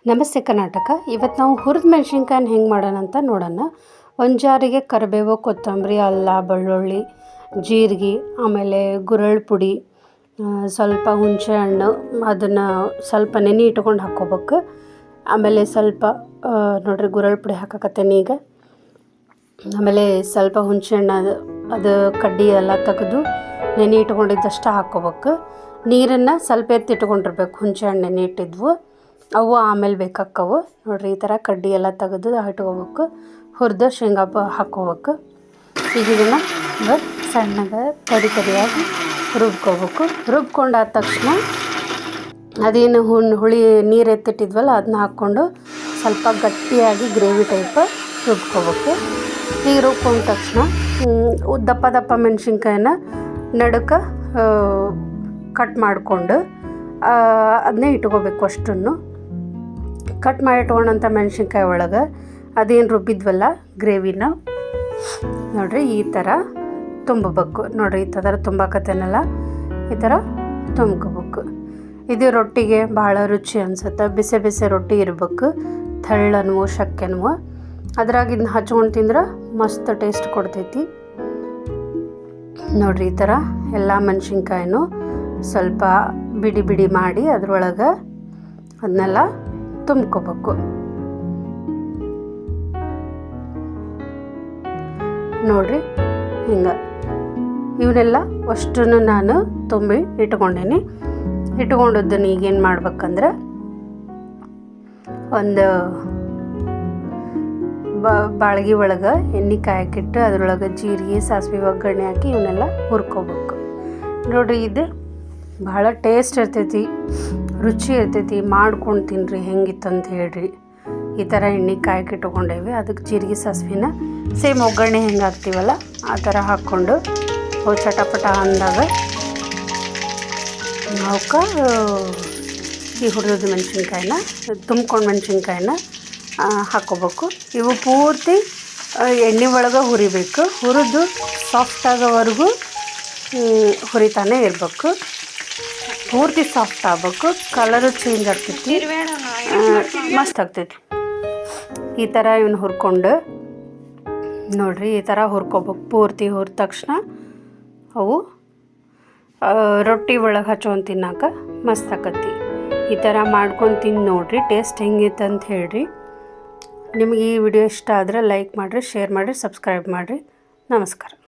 ನಮಸ್ತೆ ಕರ್ನಾಟಕ. ಇವತ್ತು ನಾವು ಹುರಿದ ಮೆಣಸಿನ್ಕಾಯಿನ ಹೆಂಗೆ ಮಾಡೋಣ ಅಂತ ನೋಡೋಣ. ಒಂದು ಜಾರಿಗೆ ಕರಿಬೇವು, ಕೊತ್ತಂಬರಿ, ಅಲ್ಲ, ಬೆಳ್ಳುಳ್ಳಿ, ಜೀರಿಗೆ, ಆಮೇಲೆ ಗುರೆಳ್ಳು ಪುಡಿ, ಸ್ವಲ್ಪ ಹುಣಸೆ ಹಣ್ಣು, ಅದನ್ನು ಸ್ವಲ್ಪ ನೆನೆ ಇಟ್ಕೊಂಡು ಹಾಕ್ಕೋಬೇಕು. ಆಮೇಲೆ ಸ್ವಲ್ಪ ನೋಡಿರಿ ಗುರೆಳ್ಳು ಪುಡಿ ಹಾಕಕತ್ತೇನೆ ಈಗ. ಆಮೇಲೆ ಸ್ವಲ್ಪ ಹುಣಸೆ ಹಣ್ಣು ಅದು ಕಡ್ಡಿ ಎಲ್ಲ ತೆಗೆದು ನೆನೆ ಇಟ್ಕೊಂಡಿದ್ದಷ್ಟು ಹಾಕ್ಕೋಬೇಕು. ನೀರನ್ನು ಸ್ವಲ್ಪ ಎತ್ತಿಟ್ಕೊಂಡಿರ್ಬೇಕು. ಹುಣಸೆ ಹಣ್ಣು ನೆನೆ ಇಟ್ಟಿದ್ವು ಅವು ಆಮೇಲೆ ಬೇಕಾಕ್ಕವು. ನೋಡಿರಿ ಈ ಥರ ಕಡ್ಡಿ ಎಲ್ಲ ತೆಗೆದು ಇಟ್ಕೋಬೇಕು. ಹುರಿದು ಶೇಂಗಾ ಹಾಕ್ಕೋಬೇಕು. ಈಗ ಇದನ್ನು ಸಣ್ಣಗೆ ತರಿಯಾಗಿ ರುಬ್ಕೋಬೇಕು. ರುಬ್ಕೊಂಡಾದ ತಕ್ಷಣ ಅದೇನು ಹುಳಿ ನೀರು ಎತ್ತಿಟ್ಟಿದ್ವಲ್ಲ ಅದನ್ನ ಹಾಕ್ಕೊಂಡು ಸ್ವಲ್ಪ ಗಟ್ಟಿಯಾಗಿ ಗ್ರೇವಿ ಟೈಪ್ ರುಬ್ಕೋಬೇಕು. ಈಗ ರುಬ್ಕೊಂಡ ತಕ್ಷಣ ದಪ್ಪ ದಪ್ಪ ಮೆಣಸಿನ್ಕಾಯಿನ ನಡುಕ ಕಟ್ ಮಾಡಿಕೊಂಡು ಅದನ್ನೇ ಇಟ್ಕೋಬೇಕು. ಅಷ್ಟನ್ನು ಕಟ್ ಮಾಡಿ ಇಟ್ಕೊಂಡಂಥ ಮೆಣಸಿನ್ಕಾಯಿ ಒಳಗೆ ಅದೇನು ರುಬ್ಬಿದ್ವಲ್ಲ ಗ್ರೇವಿನ ನೋಡಿರಿ ಈ ಥರ ತುಂಬಬೇಕು. ನೋಡಿರಿ ಈ ಥರ ತುಂಬಾಕತ್ತೇನಲ್ಲ, ಈ ಥರ ತುಂಬ್ಕೋಬೇಕು. ಇದು ರೊಟ್ಟಿಗೆ ಭಾಳ ರುಚಿ ಅನಿಸುತ್ತೆ. ಬಿಸಿ ಬಿಸಿ ರೊಟ್ಟಿ ಇರಬೇಕು, ತೆಳ್ಳನವು ಶಕ್ಕೆನವು. ಅದ್ರಾಗ ಇದನ್ನ ಹಚ್ಕೊಂಡು ತಿಂದ್ರೆ ಮಸ್ತ್ ಟೇಸ್ಟ್ ಕೊಡ್ತೈತಿ. ನೋಡಿರಿ ಈ ಥರ ಎಲ್ಲ ಮೆಣಸಿನ್ಕಾಯಿನೂ ಸ್ವಲ್ಪ ಬಿಡಿ ಬಿಡಿ ಮಾಡಿ ಅದ್ರೊಳಗೆ ಅದನ್ನೆಲ್ಲ ತುಂಬ್ಕೋಬೇಕು. ನೋಡಿರಿ ಹಿಂಗೆ ಇವನ್ನೆಲ್ಲ ಅಷ್ಟನ್ನು ನಾನು ತುಂಬಿ ಇಟ್ಕೊಂಡೇನಿ. ಇಟ್ಕೊಂಡದ್ದನ್ನು ಈಗೇನು ಮಾಡ್ಬೇಕಂದ್ರೆ ಒಂದು ಬಾಳ್ಗೆ ಒಳಗೆ ಎಣ್ಣೆ ಕಾಯಕ್ಕಿಟ್ಟು ಅದ್ರೊಳಗೆ ಜೀರಿಗೆ, ಸಾಸಿವೆ, ಒಗ್ಗರಣೆ ಹಾಕಿ ಇವನ್ನೆಲ್ಲ ಹುರ್ಕೋಬೇಕು. ನೋಡಿರಿ ಇದು ಭಾಳ ಟೇಸ್ಟ್ ಇರ್ತೈತಿ, ರುಚಿ ಇರ್ತೈತಿ. ಮಾಡ್ಕೊಂಡು ತಿನ್ನಿರಿ ಹೆಂಗಿತ್ತಂತ ಹೇಳ್ರಿ. ಈ ಥರ ಎಣ್ಣೆ ಕಾಯಕ್ಕೆ ಇಟ್ಕೊಂಡೇವಿ. ಅದಕ್ಕೆ ಜೀರಿಗೆ, ಸಾಸಿವೆನ ಸೇಮ್ ಒಗ್ಗರಣೆ ಹೆಂಗೆ ಹಾಕ್ತೀವಲ್ಲ ಆ ಥರ ಹಾಕ್ಕೊಂಡು ಅವು ಚಟಪಟ ಅಂದಾಗ ಅವಕ್ಕೆ ಈ ಹುರಿದ ಮೆಣಸಿನ್ಕಾಯಿನ ತುಂಬ್ಕೊಂಡು ಮೆಣಸಿನ್ಕಾಯಿನ ಹಾಕ್ಕೋಬೇಕು. ಇವು ಪೂರ್ತಿ ಎಣ್ಣೆ ಒಳಗೆ ಹುರಿಬೇಕು. ಹುರಿದು ಸಾಫ್ಟ್ ಆಗೋವರೆಗೂ ಹುರಿತಾನೆ ಇರಬೇಕು. ಪೂರ್ತಿ ಸಾಫ್ಟ್ ಆಗಬೇಕು. ಕಲರು ಚೇಂಜ್ ಆಗ್ತೈತಿ, ಮಸ್ತ್ ಆಗ್ತೈತಿ. ಈ ಥರ ಇವನ್ನ ಹುರ್ಕೊಂಡು ನೋಡಿರಿ ಈ ಥರ ಹುರ್ಕೋಬೇಕು. ಪೂರ್ತಿ ಹುರಿದ ತಕ್ಷಣ ಅವು ರೊಟ್ಟಿ ಒಳಗೆ ಹಚ್ಕೊಂಡು ತಿನ್ನೋಕೆ ಮಸ್ತ್ ಆಕತಿ. ಈ ಥರ ಮಾಡ್ಕೊಂಡು ತಿಂದು ನೋಡಿರಿ ಟೇಸ್ಟ್ ಹೆಂಗಿತ್ತು ಅಂತ ಹೇಳ್ರಿ. ನಿಮಗೆ ಈ ವಿಡಿಯೋ ಇಷ್ಟ ಆದರೆ ಲೈಕ್ ಮಾಡಿರಿ, ಶೇರ್ ಮಾಡಿರಿ, ಸಬ್ಸ್ಕ್ರೈಬ್ ಮಾಡಿರಿ. ನಮಸ್ಕಾರ.